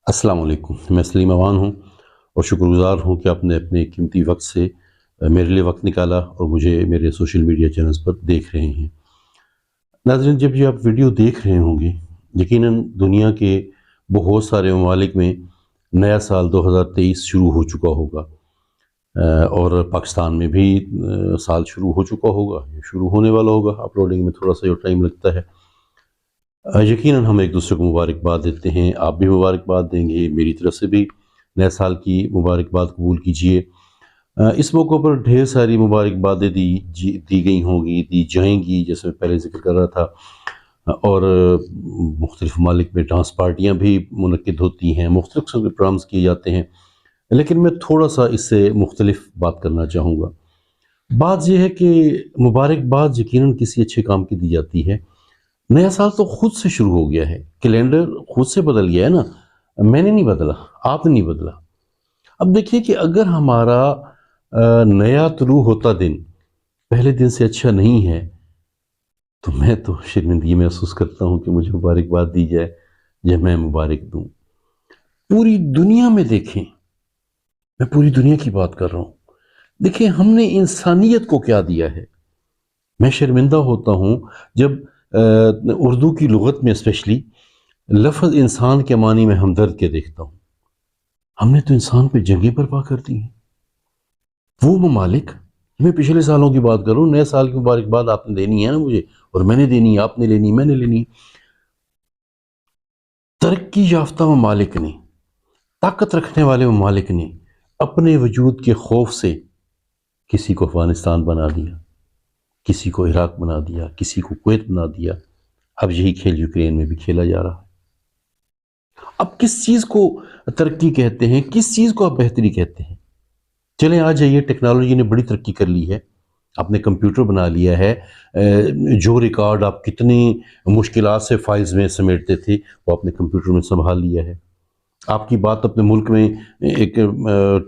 अस्सलाम वालेकुम। मैं सलीम अवान हूँ और शुक्रगुज़ार हूँ कि आपने अपने कीमती वक्त से मेरे लिए वक्त निकाला और मुझे मेरे सोशल मीडिया चैनल्स पर देख रहे हैं। नाज़रीन, जब ये आप वीडियो देख रहे होंगे, यकीनन दुनिया के बहुत सारे ममालिक में नया साल 2023 शुरू हो चुका होगा। और पाकिस्तान में भी साल शुरू हो चुका होगा, शुरू होने वाला होगा। अपलोडिंग में थोड़ा सा जो टाइम लगता है। यकीनन हम एक दूसरे को मुबारकबाद देते हैं। आप भी मुबारकबाद देंगे, मेरी तरफ से भी नए साल की मुबारकबाद कबूल कीजिए। इस मौके पर ढेर सारी मुबारकबादें दी गई होंगी, दी जाएंगी, जैसे मैं पहले जिक्र कर रहा था। और मुख्तलिफ़ ममालिक में डांस पार्टियाँ भी मुनक्किद होती हैं, मुख्तलिफ़ किस्म के प्रोग्राम्स किए जाते हैं। लेकिन मैं थोड़ा सा इससे मुख्तलिफ बात करना चाहूँगा। बात यह है कि मुबारकबाद यकीनन किसी अच्छे काम की दी जाती है। नया साल तो खुद से शुरू हो गया है, कैलेंडर खुद से बदल गया है ना। मैंने नहीं बदला, आपने नहीं बदला। अब देखिए कि अगर हमारा नया तुलू होता दिन पहले दिन से अच्छा नहीं है, तो मैं तो शर्मिंदगी महसूस करता हूँ कि मुझे मुबारकबाद दी जाए या मैं मुबारक दूँ। पूरी दुनिया में देखें, मैं पूरी दुनिया की बात कर रहा हूँ। देखिए हमने इंसानियत को क्या दिया है। मैं शर्मिंदा होता हूँ जब उर्दू की लुगत में स्पेशली लफ्ज़ इंसान के मानी में हमदर्द के देखता हूँ। हमने तो इंसान पे जंगें बर्पा कर दी हैं। वो ममालिक, मैं पिछले सालों की बात कर रहा हूँ, नए साल की मुबारकबाद आपने देनी है ना मुझे, और मैंने देनी है, आपने लेनी, मैंने लेनी। तरक्की याफ्ता ममालिक ने, ताकत रखने वाले ममालिक ने अपने वजूद के खौफ से किसी को अफगानिस्तान बना दिया, किसी को इराक बना दिया, किसी को कुवैत बना दिया। अब यही खेल यूक्रेन में भी खेला जा रहा है। अब किस चीज़ को तरक्की कहते हैं, किस चीज़ को आप बेहतरी कहते हैं? चलें आ जाइए, टेक्नोलॉजी ने बड़ी तरक्की कर ली है। आपने कंप्यूटर बना लिया है। जो रिकॉर्ड आप कितनी मुश्किलात से फाइल्स में समेटते थे, वो आपने कंप्यूटर में संभाल लिया है। आपकी बात अपने मुल्क में एक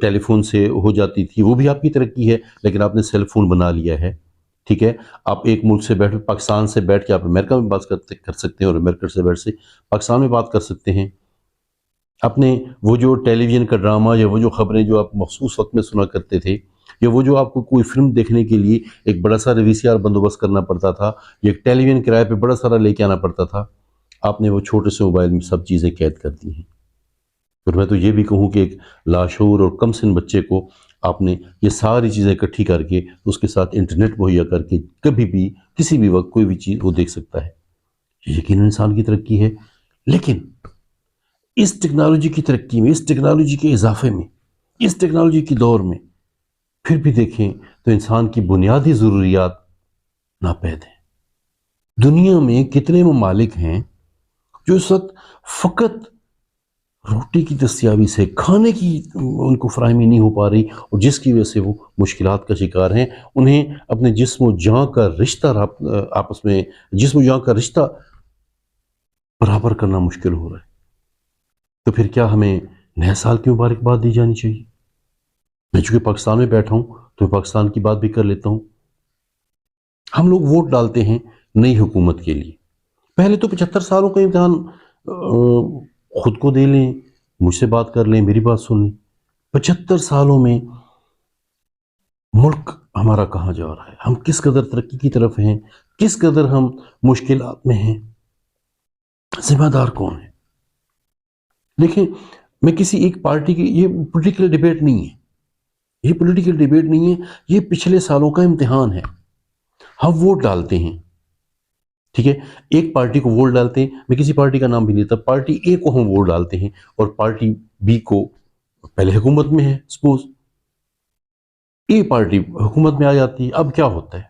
टेलीफोन से हो जाती थी, वो भी आपकी तरक्की है, लेकिन आपने सेल फोन बना लिया है। ठीक है, आप एक मुल्क से बैठ, पाकिस्तान से बैठ के आप अमेरिका में बात कर सकते हैं, और अमेरिका से बैठ से पाकिस्तान में बात कर सकते हैं। आपने वो जो टेलीविज़न का ड्रामा या वो जो ख़बरें जो आप मखसूस वक्त में सुना करते थे, या वो जो आपको कोई फ़िल्म देखने के लिए एक बड़ा सारा वीसीआर बंदोबस्त करना पड़ता था, या एक टेलीविज़न किराए पे बड़ा सारा लेके आना पड़ता था, आपने वो छोटे से मोबाइल में सब चीज़ें कैद कर दी हैं। फिर मैं तो ये भी कहूँ कि एक लाशऊर और कम सिन बच्चे को आपने ये सारी चीज़ें इकट्ठी करके उसके साथ इंटरनेट मुहैया करके कभी भी किसी भी वक्त कोई भी चीज़ वो देख सकता है। ये यकीनन इंसान की तरक्की है। लेकिन इस टेक्नोलॉजी की तरक्की में, इस टेक्नोलॉजी के इजाफे में, इस टेक्नोलॉजी की दौर में फिर भी देखें तो इंसान की बुनियादी ज़रूरियात नापैद हैं। दुनिया में कितने ममालिक हैं जो इस वक्त फ़कत रोटी की दस्तयाबी से खाने की उनको फराहमी नहीं हो पा रही, और जिसकी वजह से वो मुश्किलात का शिकार हैं। उन्हें अपने जिस्म व जान का रिश्ता आपस में जिस्म व जान का रिश्ता बराबर करना मुश्किल हो रहा है। तो फिर क्या हमें नए साल की मुबारकबाद दी जानी चाहिए? मैं चूँकि पाकिस्तान में बैठा हूँ तो मैं पाकिस्तान की बात भी कर लेता हूँ। हम लोग वोट डालते हैं नई हुकूमत के लिए। पहले तो 75 सालों का इम्तिहान खुद को दे लें, मुझसे बात कर लें, मेरी बात सुन लें। 75 सालों में मुल्क हमारा कहाँ जा रहा है? हम किस कदर तरक्की की तरफ हैं? किस कदर हम मुश्किलात में हैं? ज़िम्मेदार कौन है? देखिए, मैं किसी एक पार्टी की, ये पॉलिटिकल डिबेट नहीं है। ये पॉलिटिकल डिबेट नहीं है, ये पिछले सालों का इम्तिहान है। हम वोट डालते हैं, ठीक है? एक पार्टी को वोट डालते हैं, मैं किसी पार्टी का नाम भी नहीं लेता, पार्टी ए को हम वोट डालते हैं, और पार्टी बी को पहले हुकूमत में है, सपोज ए पार्टी हुकूमत में आ जाती है। अब क्या होता है?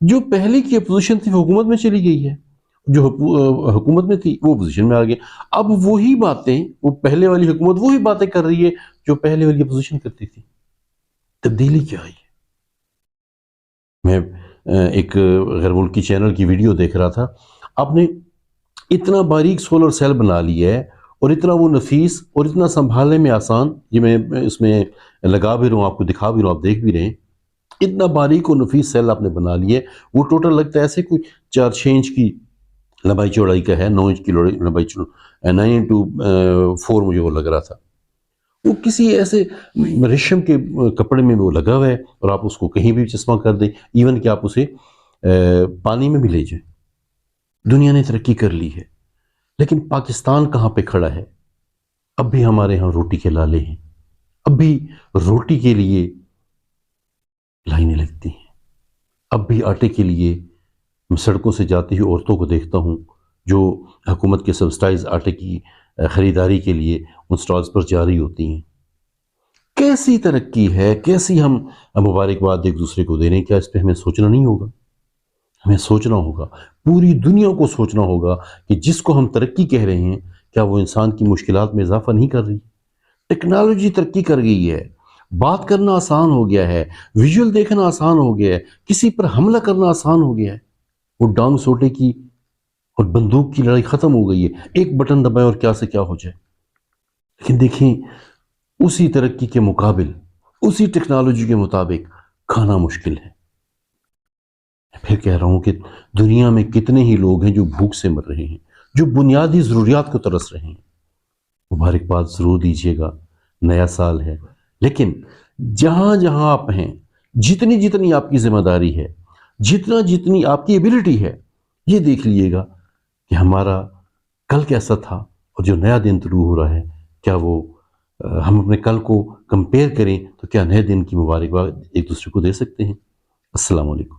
जो पहले की अपोजिशन थी वो हुकूमत में चली गई है, जो हुकूमत में थी वो अपोजिशन में आ गई। अब वही बातें, वो पहले वाली हुकूमत वही बातें कर रही है जो पहले वाली अपोजिशन करती थी। तब्दीली क्या आई है? मैं एक गैर मुल्की चैनल की वीडियो देख रहा था। आपने इतना बारीक सोलर सेल बना लिया है, और इतना वो नफीस और इतना संभालने में आसान, ये मैं इसमें लगा भी रहा हूँ, आपको दिखा भी रहा हूँ, आप देख भी रहे हैं। इतना बारीक और नफीस सेल आपने बना लिया है, वो टोटल लगता है ऐसे कोई 4-6 इंच की लंबाई चौड़ाई का है, 9 इंच की लंबाई 9x4 مجھے وہ لگ رہا تھا، وہ کسی ایسے ریشم کے کپڑے میں وہ لگا ہوا ہے، اور آپ اس کو کہیں بھی چشمہ کر دیں، ایون کہ آپ اسے پانی میں بھی لے جائیں۔ دنیا نے ترقی کر لی ہے، لیکن پاکستان کہاں پہ کھڑا ہے؟ اب بھی ہمارے ہاں روٹی کے لالے ہیں، اب بھی روٹی کے لیے لائنیں لگتی ہیں، اب بھی آٹے کے لیے میں سڑکوں سے جاتی ہوئی عورتوں کو دیکھتا ہوں جو حکومت کے سبسڈائز آٹے کی خریداری کے لیے ان سٹالز پر جاری ہوتی ہیں۔ کیسی ترقی ہے، کیسی ہم مبارکباد ایک دوسرے کو دے رہے ہیں؟ کیا اس پہ ہمیں سوچنا نہیں ہوگا؟ ہمیں سوچنا ہوگا، پوری دنیا کو سوچنا ہوگا کہ جس کو ہم ترقی کہہ رہے ہیں، کیا وہ انسان کی مشکلات میں اضافہ نہیں کر رہی؟ ٹیکنالوجی ترقی کر گئی ہے، بات کرنا آسان ہو گیا ہے، ویژول دیکھنا آسان ہو گیا ہے، کسی پر حملہ کرنا آسان ہو گیا ہے، وہ ڈانگ سوٹے کی اور بندوق کی لڑائی ختم ہو گئی ہے، ایک بٹن دبائے اور کیا سے کیا ہو جائے۔ لیکن دیکھیں، اسی ترقی کے مقابل، اسی ٹیکنالوجی کے مطابق کھانا مشکل ہے۔ پھر کہہ رہا ہوں کہ دنیا میں کتنے ہی لوگ ہیں جو بھوک سے مر رہے ہیں، جو بنیادی ضروریات کو ترس رہے ہیں۔ مبارکباد ضرور دیجیے گا، نیا سال ہے، لیکن جہاں جہاں آپ ہیں، جتنی جتنی آپ کی ذمہ داری ہے، جتنی آپ کی ایبلٹی ہے، یہ دیکھ لیجیے گا کہ ہمارا کل کیسا تھا، اور جو نیا دن طلوع ہو رہا ہے، کیا وہ ہم اپنے کل کو کمپیئر کریں تو کیا نئے دن کی مبارکباد ایک دوسرے کو دے سکتے ہیں؟ السلام علیکم۔